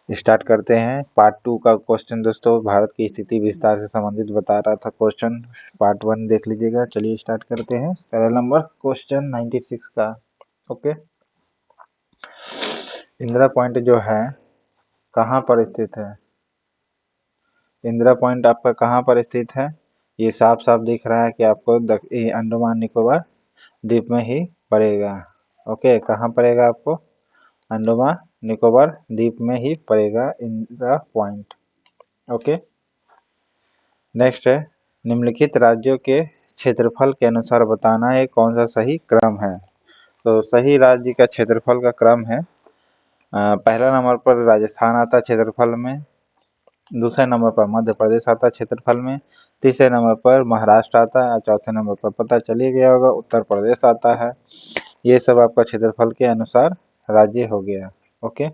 Start करते हैं part 2 का क्वेश्चन। दोस्तों भारत की स्थिति विस्तार से संबंधित बता रहा था क्वेश्चन, पार्ट 1 देख लीजिएगा। चलिए स्टार्ट करते हैं। पहला नंबर क्वेश्चन 96 का। ओके, इंदिरा पॉइंट जो है कहाँ पर स्थित है? इंदिरा पॉइंट आपका कहाँ पर स्थित है? ये साफ साफ दिख रहा है कि आपको अंडमान निकोबार द्वीप में ही पड़ेगा। ओके, कहाँ पड़ेगा आपको? अंडमान निकोबार द्वीप में ही पड़ेगा इंदिरा पॉइंट। ओके, नेक्स्ट है निम्नलिखित राज्यों के क्षेत्रफल के अनुसार बताना है कौन सा सही क्रम है। तो सही राज्य का क्षेत्रफल का क्रम है, पहला नंबर पर राजस्थान आता है क्षेत्रफल में, दूसरे नंबर पर मध्य प्रदेश आता है क्षेत्रफल में, तीसरे नंबर पर महाराष्ट्र आता है और चौथे नंबर पर पता चल ही गया होगा उत्तर प्रदेश आता है। ये सब आपका क्षेत्रफल के अनुसार राज्य हो गया। ओके,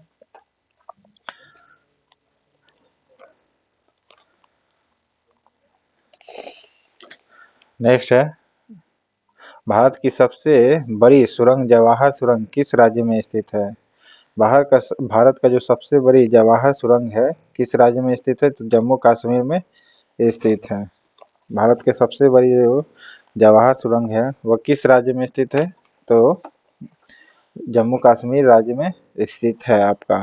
नेक्स्ट है भारत की सबसे बड़ी सुरंग जवाहर सुरंग किस राज्य में स्थित है? भारत का जो सबसे बड़ी जवाहर सुरंग है किस राज्य में स्थित है? तो जम्मू कश्मीर में स्थित है। भारत के सबसे बड़ी जो जवाहर सुरंग है वह किस राज्य में स्थित है? तो जम्मू कश्मीर राज्य में स्थित है आपका।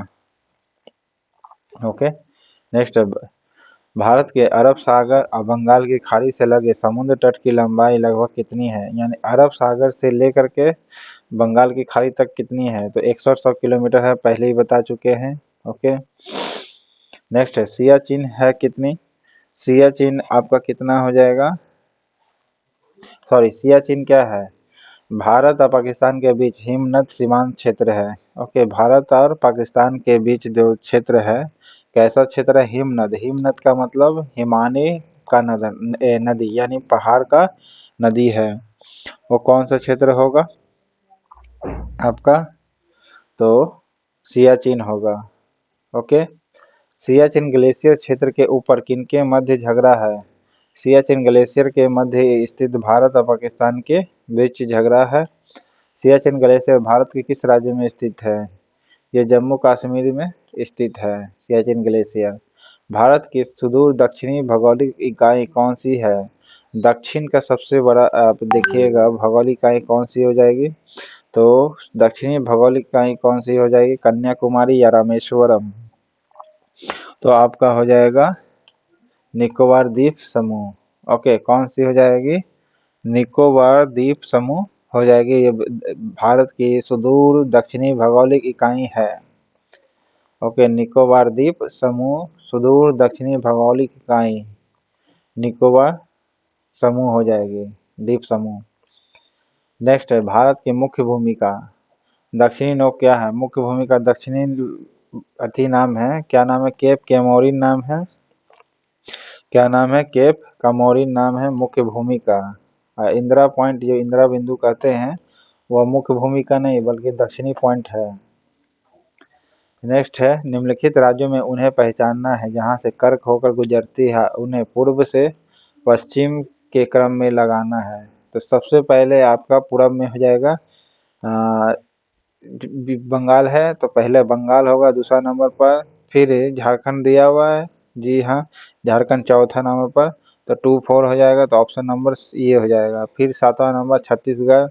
ओके, नेक्स्ट है भारत के अरब सागर और बंगाल की खाड़ी से लगे समुद्र तट की लंबाई लगभग कितनी है? यानी अरब सागर से लेकर के बंगाल की खाड़ी तक कितनी है? तो 100 किलोमीटर है, पहले ही बता चुके हैं। ओके, नेक्स्ट है सियाचिन है कितनी? सियाचिन आपका कितना हो जाएगा? सॉरी, सियाचिन क्या है? भारत और पाकिस्तान के बीच हिमनद सीमांत क्षेत्र है। ओके, भारत और पाकिस्तान के बीच जो क्षेत्र है कैसा क्षेत्र है? हिमनद। हिमनद का मतलब हिमालय का नदी यानी पहाड़ का नदी है। वो कौन सा क्षेत्र होगा आपका? तो सियाचिन होगा। ओके, सियाचिन ग्लेशियर क्षेत्र के ऊपर किनके मध्य झगड़ा है? सियाचिन ग्लेशियर के मध्य स्थित भारत और पाकिस्तान के बीच झगड़ा है। सियाचिन ग्लेशियर भारत के किस राज्य में स्थित है? ये जम्मू कश्मीर में स्थित है सियाचिन ग्लेशियर। भारत की सुदूर दक्षिणी भौगोलिक इकाई कौन सी है? दक्षिण का सबसे बड़ा आप देखिएगा भौगोलिक इकाई कौन सी हो जाएगी? तो दक्षिणी भौगोलिक इकाई कौन सी हो जाएगी? कन्याकुमारी या रामेश्वरम? तो आपका हो जाएगा निकोबार द्वीप समूह। ओके, कौन सी हो जाएगी? निकोबार द्वीप समूह हो जाएगी। ये भारत की सुदूर दक्षिणी भौगोलिक इकाई है। ओके, निकोबार द्वीप समूह सुदूर दक्षिणी भौगोलिक इकाई निकोबार समूह हो जाएगी, द्वीप समूह। नेक्स्ट है भारत की मुख्य भूमिका दक्षिणी नौक क्या है? मुख्य भूमिका दक्षिणी अति नाम है, क्या नाम है? केप कैमोरिन नाम है। क्या नाम है? केप कमोरिन नाम है मुख्य भूमिका। इंदिरा पॉइंट जो इंदिरा बिंदु कहते हैं वह मुख्य भूमिका नहीं बल्कि दक्षिणी पॉइंट है। नेक्स्ट है निम्नलिखित राज्यों में उन्हें पहचानना है जहां से कर्क होकर गुजरती है, उन्हें पूर्व से पश्चिम के क्रम में लगाना है। तो सबसे पहले आपका पूरब में हो जाएगा बंगाल है तो पहले बंगाल होगा दूसरा नंबर पर, फिर झारखंड दिया हुआ है, जी हाँ, झारखंड चौथा नंबर पर, तो 2 4 हो जाएगा। तो ऑप्शन नंबर ये हो जाएगा। फिर सातवां नंबर छत्तीसगढ़,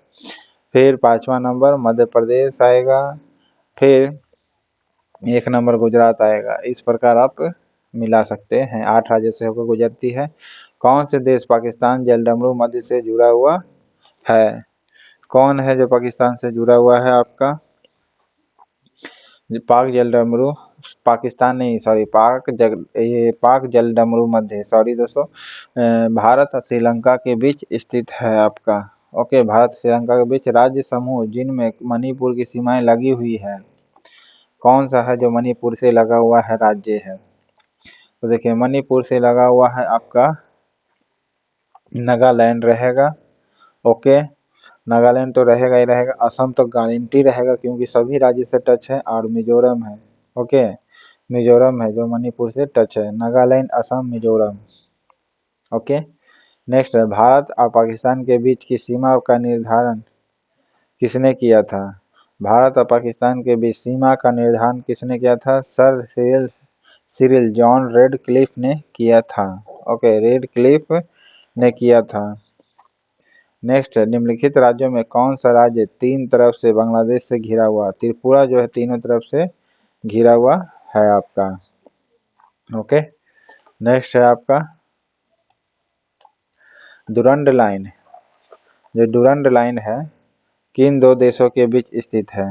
फिर पांचवा नंबर मध्य प्रदेश आएगा, फिर 1 नंबर गुजरात आएगा। इस प्रकार आप मिला सकते हैं। 8 राज्यों से होकर गुजरती है। कौन से देश पाकिस्तान जलडमरू मध्य से जुड़ा हुआ है? कौन है जो पाकिस्तान से जुड़ा हुआ है आपका? पाक जलडमरू, पाकिस्तान नहीं सॉरी, पाक जलडमरू मध्य, सॉरी दोस्तों, भारत और श्रीलंका के बीच स्थित है आपका। ओके, भारत श्रीलंका के बीच राज्य समूह जिनमें मणिपुर की सीमाएं लगी हुई है, कौन सा है जो मणिपुर से लगा हुआ है राज्य है? तो देखिए मणिपुर से लगा हुआ है आपका नागालैंड रहेगा। ओके, नागालैंड तो रहेगा ही रहेगा। असम तो गारंटी रहेगा क्योंकि सभी राज्य से टच है, और मिजोरम है। ओके, मिजोरम है जो मणिपुर से टच है, नागालैंड असम मिजोरम। ओके, नेक्स्ट है भारत और पाकिस्तान के बीच की सीमा का निर्धारण किसने किया था? भारत और पाकिस्तान के बीच सीमा का निर्धारण किसने किया था? सर सिरिल जॉन रेडक्लिफ ने किया था। ओके, रेडक्लिफ ने किया था। नेक्स्ट है, निम्नलिखित राज्यों में कौन सा राज्य तीन तरफ से बांग्लादेश से घिरा हुआ? त्रिपुरा जो है तीनों तरफ से घिरा हुआ है आपका। ओके, नेक्स्ट है आपका डुरंड लाइन। जो डुरंड लाइन है किन दो देशों के बीच स्थित है?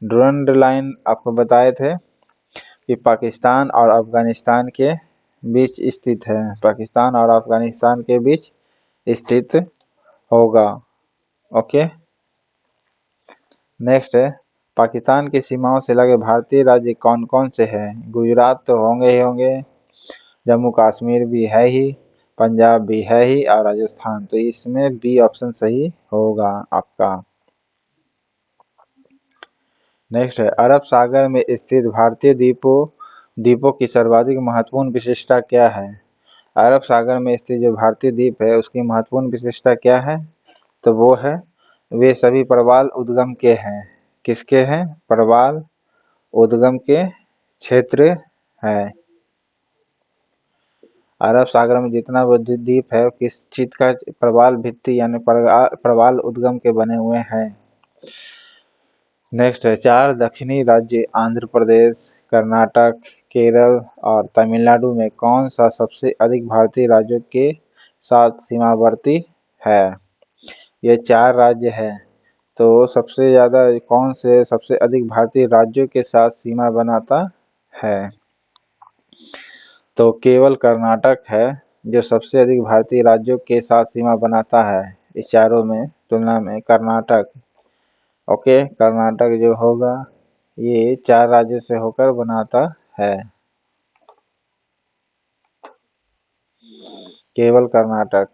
डुरंड लाइन आपको बताए थे कि पाकिस्तान और अफगानिस्तान के बीच स्थित है, पाकिस्तान और अफगानिस्तान के बीच स्थित होगा। ओके, नेक्स्ट है, पाकिस्तान की सीमाओं से लगे भारतीय राज्य कौन कौन से हैं? गुजरात तो होंगे ही होंगे, जम्मू कश्मीर भी है ही, पंजाब भी है ही और राजस्थान। तो इसमें बी ऑप्शन सही होगा आपका। नेक्स्ट है, अरब सागर में स्थित भारतीय द्वीपों की सर्वाधिक महत्वपूर्ण विशेषता क्या है? अरब सागर में स्थित जो भारतीय द्वीप है उसकी महत्वपूर्ण विशेषता क्या है? तो वो है वे सभी प्रवाल उद्गम के हैं। किसके हैं? प्रवाल उद्गम के क्षेत्र है। अरब सागर में जितना वो द्वीप है किस चीज का? प्रवाल भित्ति यानी प्रवाल उद्गम के बने हुए हैं। नेक्स्ट है, चार दक्षिणी राज्य आंध्र प्रदेश, कर्नाटक, केरल और तमिलनाडु में कौन सा सबसे अधिक भारतीय राज्यों के साथ सीमावर्ती है? ये चार राज्य है, तो सबसे ज्यादा कौन से सबसे अधिक भारतीय राज्यों के साथ सीमा बनाता है? तो केवल कर्नाटक है जो सबसे अधिक भारतीय राज्यों के साथ सीमा बनाता है। इस चारों में तुलना में कर्नाटक, ओके, कर्नाटक जो होगा ये चार राज्यों से होकर बनाता है, केवल कर्नाटक।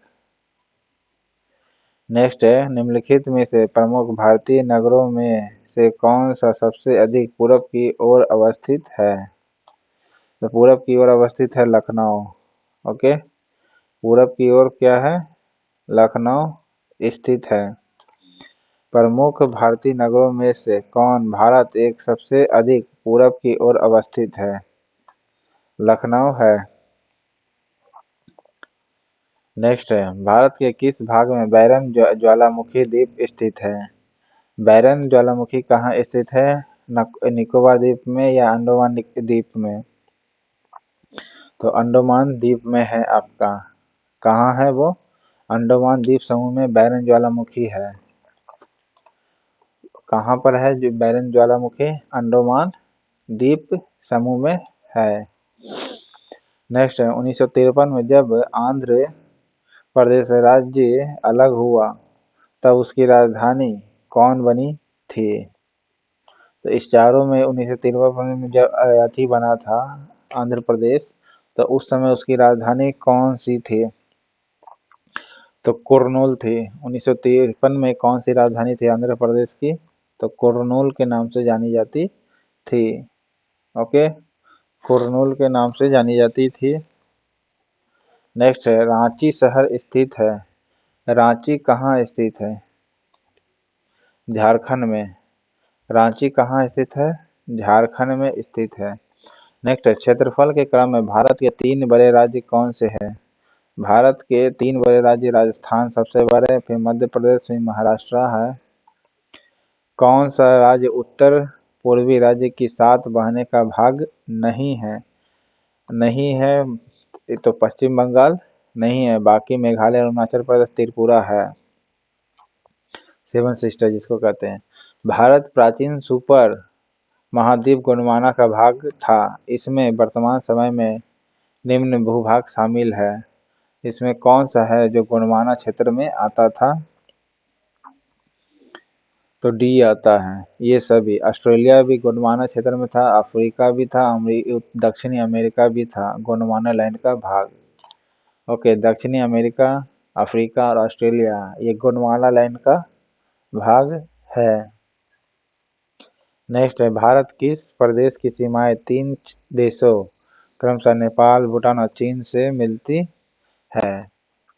नेक्स्ट है, निम्नलिखित में से प्रमुख भारतीय नगरों में से कौन सा सबसे अधिक पूरब की ओर अवस्थित है? तो पूरब की ओर अवस्थित है लखनऊ। ओके, पूरब की ओर क्या है? लखनऊ स्थित है। प्रमुख भारतीय नगरों में से कौन भारत एक सबसे अधिक पूरब की ओर अवस्थित है? लखनऊ है। नेक्स्ट है, भारत के किस भाग में बैरन ज्वालामुखी द्वीप स्थित है? बैरन ज्वालामुखी कहाँ स्थित है? निकोबार द्वीप में या अंडमान द्वीप में? तो अंडमान द्वीप में है आपका। कहाँ है वो? अंडमान द्वीप समूह में बैरन ज्वालामुखी है। कहाँ पर है जो बैरन ज्वालामुखी? अंडमान द्वीप समूह में है। नेक्स्ट है, 1953 में जब आंध्र प्रदेश राज्य अलग हुआ तब उसकी राजधानी कौन बनी थी? तो इस चारों में 1953 में जब अथी बना था आंध्र प्रदेश, तो उस समय उसकी राजधानी कौन सी थी? तो कुर्नूल थी। 1953 में कौन सी राजधानी थी आंध्र प्रदेश की? तो कुर्नूल के नाम से जानी जाती थी। ओके, कुर्नूल के नाम से जानी जाती थी। नेक्स्ट है, रांची शहर स्थित है। रांची कहाँ स्थित है? झारखंड में। रांची कहाँ स्थित है? झारखंड में स्थित है। नेक्स्ट है, क्षेत्रफल के क्रम में भारत के तीन बड़े राज्य कौन से हैं? भारत के तीन बड़े राज्य, राजस्थान सबसे बड़े, फिर मध्य प्रदेश, फिर महाराष्ट्र है। कौन सा राज्य उत्तर पूर्वी राज्य की साथ बहने का भाग नहीं है? नहीं है तो पश्चिम बंगाल नहीं है, बाकी मेघालय, अरुणाचल प्रदेश, त्रिपुरा है। सेवन सिस्टर जिसको कहते हैं। भारत प्राचीन सुपर महाद्वीप गोंडवाना का भाग था। इसमें वर्तमान समय में निम्न भूभाग शामिल है। इसमें कौन सा है जो गोंडवाना क्षेत्र में आता था? तो डी आता है। ये सभी, ऑस्ट्रेलिया भी गोंडवाना क्षेत्र में था, अफ्रीका भी था, दक्षिणी अमेरिका भी था गोंडवाना लैंड का भाग। ओके, दक्षिणी अमेरिका, अफ्रीका और ऑस्ट्रेलिया ये गोंडवाना लैंड का भाग है। नेक्स्ट है, भारत किस प्रदेश की सीमाएं तीन देशों क्रमशः नेपाल, भूटान और चीन से मिलती है?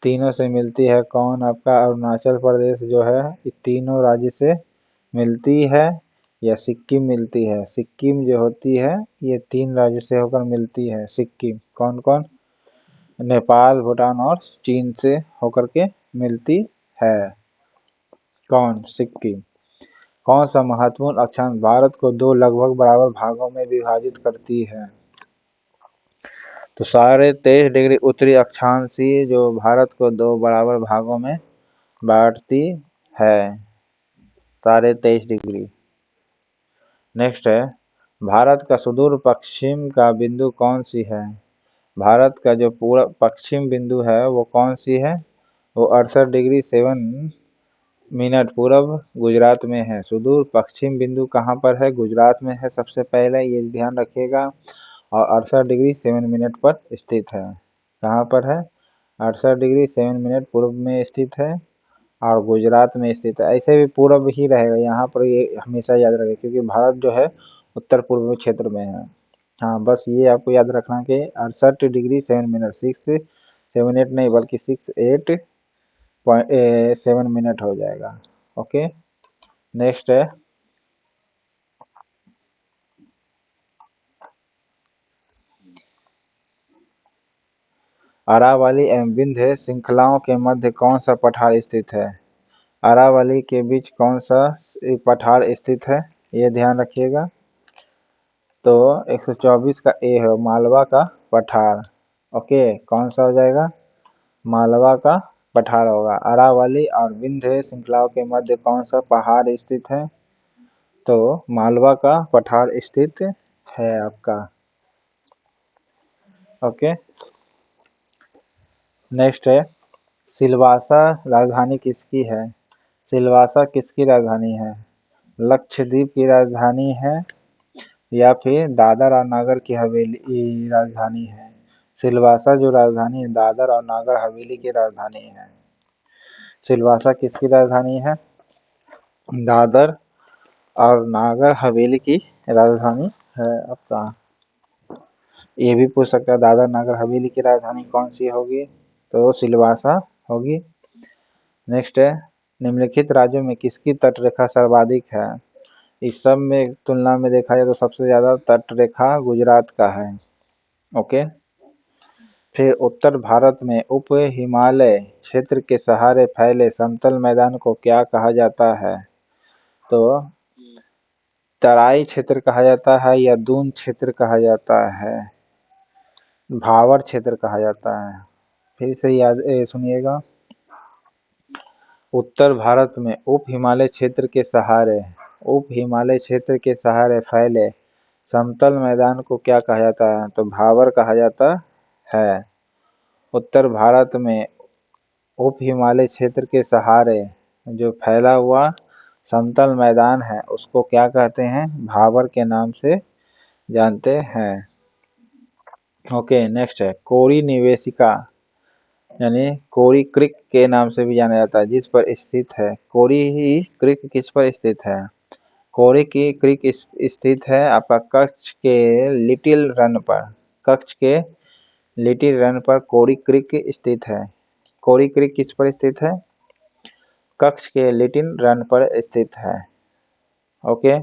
तीनों से मिलती है। कौन? आपका अरुणाचल प्रदेश जो है ये तीनों राज्य से मिलती है। या सिक्किम मिलती है। सिक्किम जो होती है ये 3 राज्य से होकर मिलती है। सिक्किम कौन कौन? नेपाल, भूटान और चीन से होकर के मिलती है। कौन? सिक्किम। कौन सा महत्वपूर्ण अक्षांश भारत को 2 लगभग बराबर भागों में विभाजित करती है? तो 23.5 डिग्री उत्तरी अक्षांशीय जो भारत को 2 बराबर भागों में बांटती है। 23.5 डिग्री। नेक्स्ट है, भारत का सुदूर पश्चिम का बिंदु कौन सी है? भारत का जो पूरा पश्चिम बिंदु है वो कौन सी है? वो 68 डिग्री 7 मिनट पूर्व गुजरात में है। सुदूर पश्चिम बिंदु कहाँ पर है? गुजरात में है सबसे पहले, ये ध्यान रखिएगा। और 68 डिग्री 7 मिनट पर स्थित है। कहाँ पर है? 68 डिग्री 7 मिनट पूर्व में स्थित है और गुजरात में स्थित है। ऐसे भी पूर्व ही रहेगा यहाँ पर, ये हमेशा याद रखें क्योंकि भारत जो है उत्तर पूर्व क्षेत्र में है। हाँ, बस ये आपको याद रखना कि 68 डिग्री 7 मिनट, 678 नहीं बल्कि 68.7 मिनट हो जाएगा। ओके, नेक्स्ट है, अरावली एवं विंध्य श्रृंखलाओं के मध्य कौन सा पठार स्थित है? अरावली के बीच कौन सा पठार स्थित है? ये ध्यान रखिएगा। तो 124 का ए है, मालवा का पठार। ओके, कौन सा हो जाएगा? मालवा का पठार होगा। अरावली और विंध्य श्रृंखलाओं के मध्य कौन सा पहाड़ स्थित है? तो मालवा का पठार स्थित है आपका। ओके, नेक्स्ट है, सिलवासा राजधानी किसकी है? सिलवासा किसकी राजधानी है? लक्षद्वीप की राजधानी है या फिर दादर और नगर की हवेली राजधानी है? सिलवासा जो राजधानी है दादर और नगर हवेली की राजधानी है। सिलवासा किसकी राजधानी है? दादर और नागर हवेली की राजधानी है आपका। ये भी पूछ सकता है दादर नगर हवेली की राजधानी कौन सी होगी? तो सिलवासा होगी। नेक्स्ट है, निम्नलिखित राज्यों में किसकी तट रेखा सर्वाधिक है? इस सब में तुलना में देखा जाए तो सबसे ज्यादा तट रेखा गुजरात का है। ओके, फिर उत्तर भारत में उप हिमालय क्षेत्र के सहारे फैले समतल मैदान को क्या कहा जाता है? तो तराई क्षेत्र कहा जाता है या दून क्षेत्र कहा जाता है? भावर क्षेत्र कहा जाता है। फिर से याद सुनिएगा, उत्तर भारत में उप हिमालय क्षेत्र के सहारे फैले समतल मैदान को क्या कहा जाता है? तो भावर कहा जाता है। उत्तर भारत में उप हिमालय क्षेत्र के सहारे जो फैला हुआ समतल मैदान है उसको क्या कहते हैं? भावर के नाम से जानते हैं। ओके, नेक्स्ट है, कोरी निवेशिका यानी कोरी क्रिक के नाम से भी जाना जाता है जिस पर स्थित है। कोरी ही क्रिक किस पर स्थित है? कोरी की क्रिक स्थित है आपका कच्छ के लिटिल रन पर। कच्छ के लिटिल रन पर कोरी क्रिक स्थित है। कोरी क्रिक किस पर स्थित है? कच्छ के लिटिल रन पर स्थित है। ओके,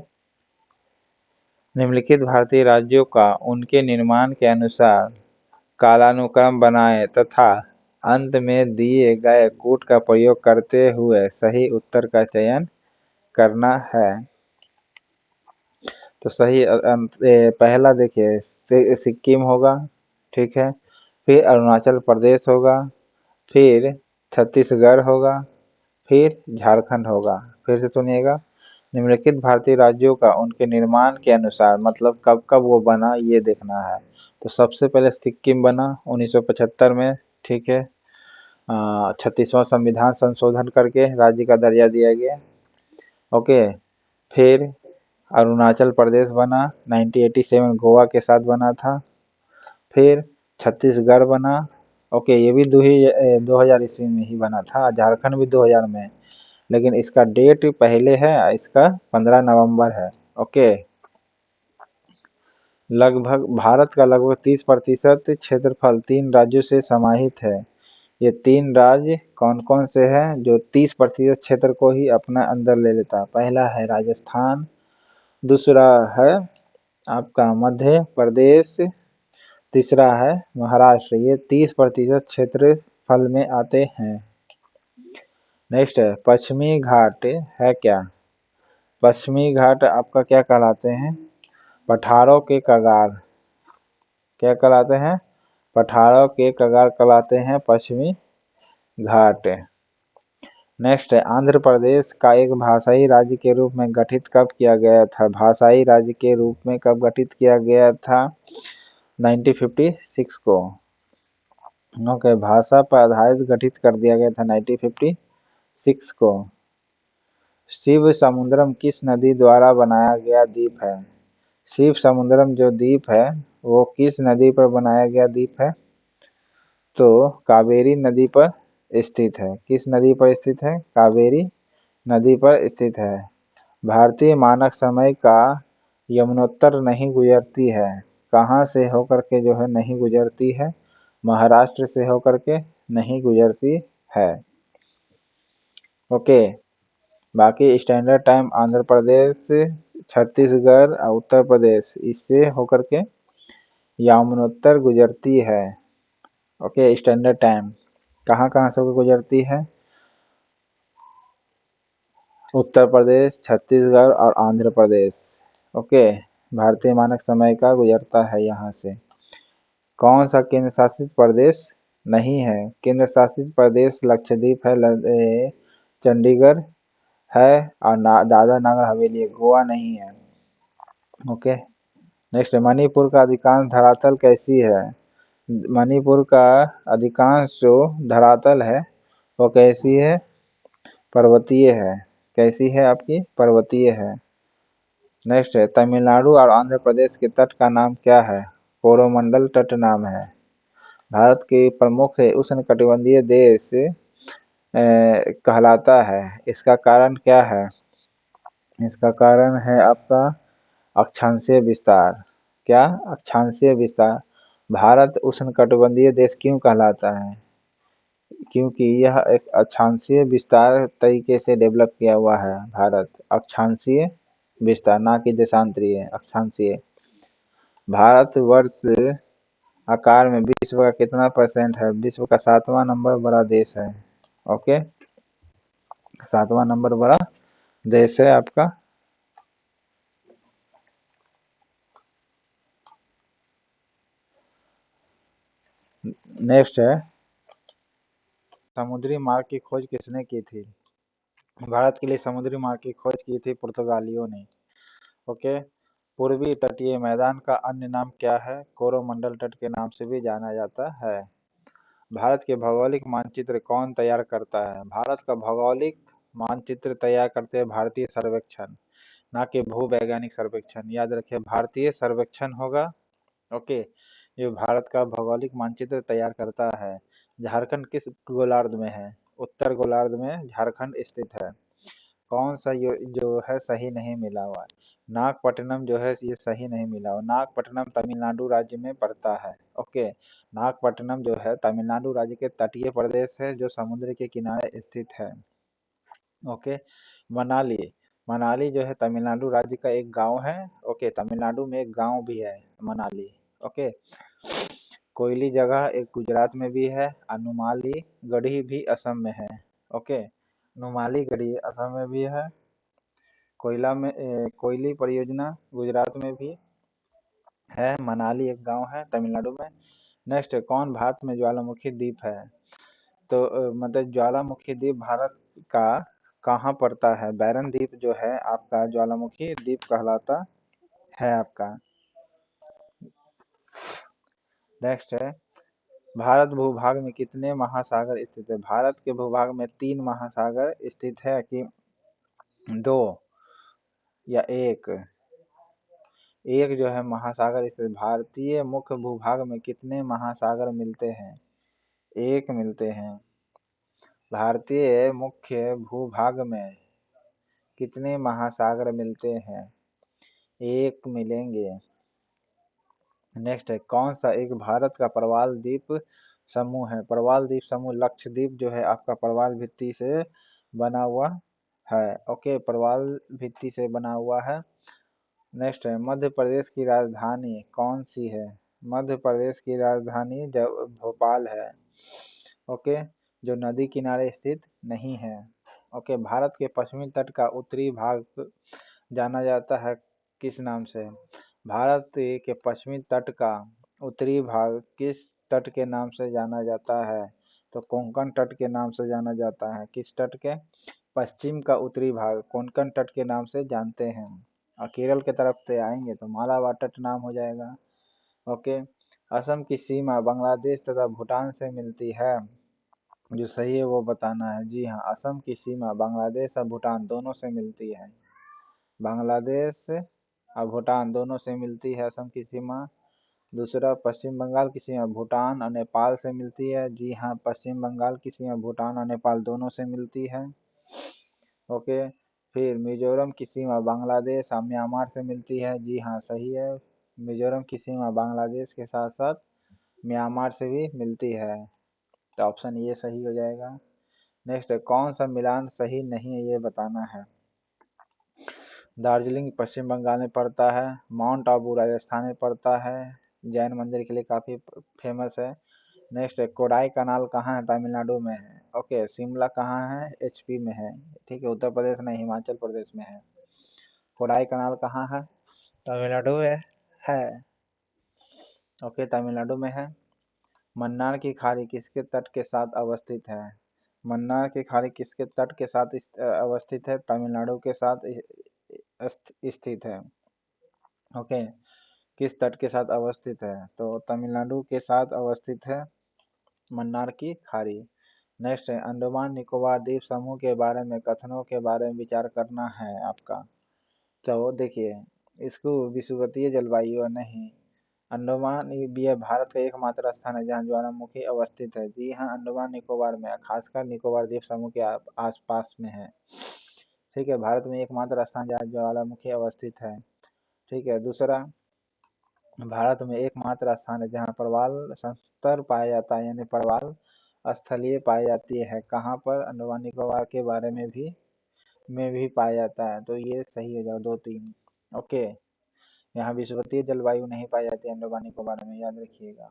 निम्नलिखित भारतीय राज्यों का उनके निर्माण के अनुसार कालानुक्रम बनाएं तथा अंत में दिए गए कूट का प्रयोग करते हुए सही उत्तर का चयन करना है। तो सही पहला देखिए सिक्किम होगा, ठीक है, फिर अरुणाचल प्रदेश होगा, फिर छत्तीसगढ़ होगा, फिर झारखंड होगा। फिर से सुनिएगा, निम्नलिखित भारतीय राज्यों का उनके निर्माण के अनुसार मतलब कब कब वो बना ये देखना है। तो सबसे पहले सिक्किम बना 1975 में, ठीक है, 36वां संविधान संशोधन करके राज्य का दर्जा दिया गया। ओके, फिर अरुणाचल प्रदेश बना 1987 गोवा के साथ बना था। फिर छत्तीसगढ़ बना, ओके, ये भी 2000 ईस्वी में ही बना था। झारखंड भी 2000 में, लेकिन इसका डेट पहले है, इसका 15 नवंबर है। ओके, लगभग भारत का लगभग 30% क्षेत्रफल 3 राज्यों से समाहित है। ये 3 राज्य कौन कौन से हैं जो 30% क्षेत्र को ही अपना अंदर ले लेता? पहला है राजस्थान, दूसरा है आपका मध्य प्रदेश, तीसरा है महाराष्ट्र। ये 30% क्षेत्रफल में आते हैं। नेक्स्ट है पश्चिमी घाट है क्या? पश्चिमी घाट आपका क्या कहलाते हैं? पठारों के कगार। क्या कहलाते हैं? पठारों के कगार कहलाते हैं पश्चिमी घाट। नेक्स्ट है आंध्र प्रदेश का एक भाषाई राज्य के रूप में गठित कब किया गया था? भाषाई राज्य के रूप में कब गठित किया गया था? 1956 को। ओके, भाषा पर आधारित गठित कर दिया गया था 1956 को। शिव समुद्रम किस नदी द्वारा बनाया गया द्वीप है? शिव समुद्रम जो द्वीप है वो किस नदी पर बनाया गया द्वीप है? तो कावेरी नदी पर स्थित है। किस नदी पर स्थित है? कावेरी नदी पर स्थित है। भारतीय मानक समय का यमुनोत्तर नहीं गुजरती है। कहाँ से होकर के जो है नहीं गुजरती है? महाराष्ट्र से होकर के नहीं गुजरती है। ओके, बाकी स्टैंडर्ड टाइम आंध्र प्रदेश, छत्तीसगढ़ और उत्तर प्रदेश इससे होकर के यमुनोत्तर गुजरती है। ओके, स्टैंडर्ड टाइम कहाँ कहाँ से होकर गुजरती है? उत्तर प्रदेश, छत्तीसगढ़ और आंध्र प्रदेश। ओके, भारतीय मानक समय का गुजरता है यहाँ से। कौन सा केंद्र शासित प्रदेश नहीं है? केंद्र शासित प्रदेश लक्षद्वीप है, चंडीगढ़ है और दादरा नगर हवेली है, गोवा नहीं है। ओके, नेक्स्ट मणिपुर का अधिकांश धरातल कैसी है? मणिपुर का अधिकांश जो धरातल है वो कैसी है? पर्वतीय है। कैसी है आपकी? पर्वतीय है। नेक्स्ट है तमिलनाडु और आंध्र प्रदेश के तट का नाम क्या है? कोरोमंडल तट नाम है। भारत के प्रमुख उष्णकटिबंधीय देश कहलाता है। इसका कारण क्या है? इसका कारण है आपका अक्षांशीय विस्तार। क्या? अक्षांशीय विस्तार। भारत उष्णकटिबंधीय देश क्यों कहलाता है? क्योंकि यह एक अक्षांशीय विस्तार तरीके से डेवलप किया हुआ है। भारत अक्षांशीय विस्तार, ना कि देशांतरीय, अक्षांशीय। भारत वर्ष आकार में विश्व का कितना % है? विश्व का 7वां नंबर बड़ा देश है। ओके, 7वां नंबर बड़ा देश है आपका। नेक्स्ट है समुद्री मार्ग की खोज किसने की थी? भारत के लिए समुद्री मार्ग की खोज की थी पुर्तगालियों ने। ओके, पूर्वी तटीय मैदान का अन्य नाम क्या है? कोरोमंडल तट के नाम से भी जाना जाता है। भारत के भौगोलिक मानचित्र कौन तैयार करता है? भारत का भौगोलिक मानचित्र तैयार करते हैं भारतीय सर्वेक्षण, ना कि भूवैज्ञानिक सर्वेक्षण। याद रखिए, भारतीय सर्वेक्षण होगा। ओके, ये भारत का भौगोलिक मानचित्र तैयार करता है। झारखंड किस गोलार्ध में है? उत्तर गोलार्ध में झारखंड स्थित है। कौन सा जो है सही नहीं मिला हुआ है? नागपट्टनम जो है ये सही नहीं मिला हुआ। नागपट्टनम तमिलनाडु राज्य में पड़ता है। ओके, नागपट्टनम जो है तमिलनाडु राज्य के तटीय प्रदेश है जो समुद्र के किनारे स्थित है। ओके, मनाली, मनाली जो है तमिलनाडु राज्य का एक गांव है। ओके, तमिलनाडु में एक गांव भी है मनाली। ओके, कोयली जगह एक गुजरात में भी है और नुमाली गढ़ी भी असम में है। ओके, नुमाली गढ़ी असम में भी है। कोयली परियोजना गुजरात में भी है। मनाली एक गांव है तमिलनाडु में। नेक्स्ट, कौन भारत में ज्वालामुखी द्वीप है? तो मतलब ज्वालामुखी द्वीप भारत का कहाँ पड़ता है? बैरन द्वीप जो है आपका ज्वालामुखी द्वीप कहलाता है आपका। नेक्स्ट है भारत भूभाग में कितने महासागर स्थित है? भारत के भूभाग में 3 महासागर स्थित है कि 2 या 1? एक जो है महासागर स्थित। भारतीय मुख्य भूभाग में कितने महासागर मिलते हैं? 1 मिलते हैं। भारतीय मुख्य भूभाग में कितने महासागर मिलते हैं? 1 मिलेंगे। नेक्स्ट है कौन सा एक भारत का प्रवाल द्वीप समूह है? प्रवाल द्वीप समूह लक्षद्वीप जो है आपका प्रवाल भित्ति से बना हुआ है। ओके, प्रवाल भित्ति से बना हुआ है। नेक्स्ट है मध्य प्रदेश की राजधानी कौन सी है? मध्य प्रदेश की राजधानी भोपाल है। ओके, जो नदी किनारे स्थित नहीं है। ओके, भारत के पश्चिमी तट का उत्तरी भाग जाना जाता है किस नाम से? भारत के पश्चिमी तट का उत्तरी भाग किस तट के नाम से जाना जाता है? तो कोंकण तट के नाम से जाना जाता है। किस तट के? पश्चिम का उत्तरी भाग कोंकण तट के नाम से जानते हैं। और केरल के तरफ से आएंगे तो मालाबार तट नाम हो जाएगा। ओके, असम की सीमा बांग्लादेश तथा भूटान से मिलती है। जो सही है वो बताना है। जी हाँ, असम की सीमा बांग्लादेश और भूटान दोनों से मिलती है। बांग्लादेश और भूटान दोनों से मिलती है असम की सीमा। दूसरा, पश्चिम बंगाल की सीमा भूटान और नेपाल से मिलती है। जी हाँ, पश्चिम बंगाल की सीमा भूटान और नेपाल दोनों से मिलती है। ओके, फिर मिजोरम की सीमा बांग्लादेश और म्यांमार से मिलती है। जी हाँ, सही है। मिजोरम की सीमा बांग्लादेश के साथ साथ म्यांमार से भी मिलती है। तो ऑप्शन ये सही हो जाएगा। नेक्स्ट, कौन सा मिलान सही नहीं है ये बताना है। दार्जिलिंग पश्चिम बंगाल में पड़ता है। माउंट आबू राजस्थान में पड़ता है, जैन मंदिर के लिए काफ़ी फेमस है। नेक्स्ट है कोडाई कनाल कहाँ है? तमिलनाडु में है। ओके, शिमला कहाँ है? एचपी में है। ठीक है, उत्तर प्रदेश नहीं, हिमाचल प्रदेश में है। कोडाई कनाल कहाँ है? तमिलनाडु में है। ओके, तमिलनाडु में है। मन्नार की खाड़ी किसके तट के साथ अवस्थित है? मन्नार की खाड़ी किसके तट के साथ अवस्थित है? तमिलनाडु के साथ स्थित है। ओके, किस तट के साथ अवस्थित है? तो तमिलनाडु के साथ अवस्थित है मन्नार की खाड़ी। नेक्स्ट है अंडमान निकोबार द्वीप समूह के बारे में कथनों के बारे में विचार करना है आपका। तो देखिए, इसको विषुवतीय जलवायु नहीं, अंडमान ये भारत का एकमात्र स्थान है जहाँ ज्वालामुखी अवस्थित है। जी हाँ, अंडमान निकोबार में, खासकर निकोबार द्वीप समूह के आसपास में है। ठीक है, भारत में एकमात्र स्थान जहाँ ज्वालामुखी अवस्थित है। ठीक है, दूसरा, भारत में एकमात्र स्थान है जहाँ प्रवाल संस्तर पाया जाता है, यानी प्रवाल स्थलीय पाई जाती है। कहाँ पर? अंडमान निकोबार के बारे में भी पाया जाता है। तो ये सही हो जाएगा, 2 3। ओके, यहाँ विषुवतीय जलवायु नहीं पाई जाती अंडमान निकोबार में, याद रखिएगा।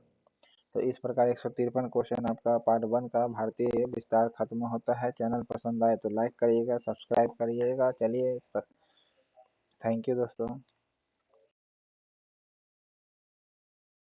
तो इस प्रकार 153 क्वेश्चन आपका पार्ट 1 का भारतीय विस्तार खत्म होता है। चैनल पसंद आए तो लाइक करिएगा, सब्सक्राइब करिएगा। चलिए, थैंक यू दोस्तों।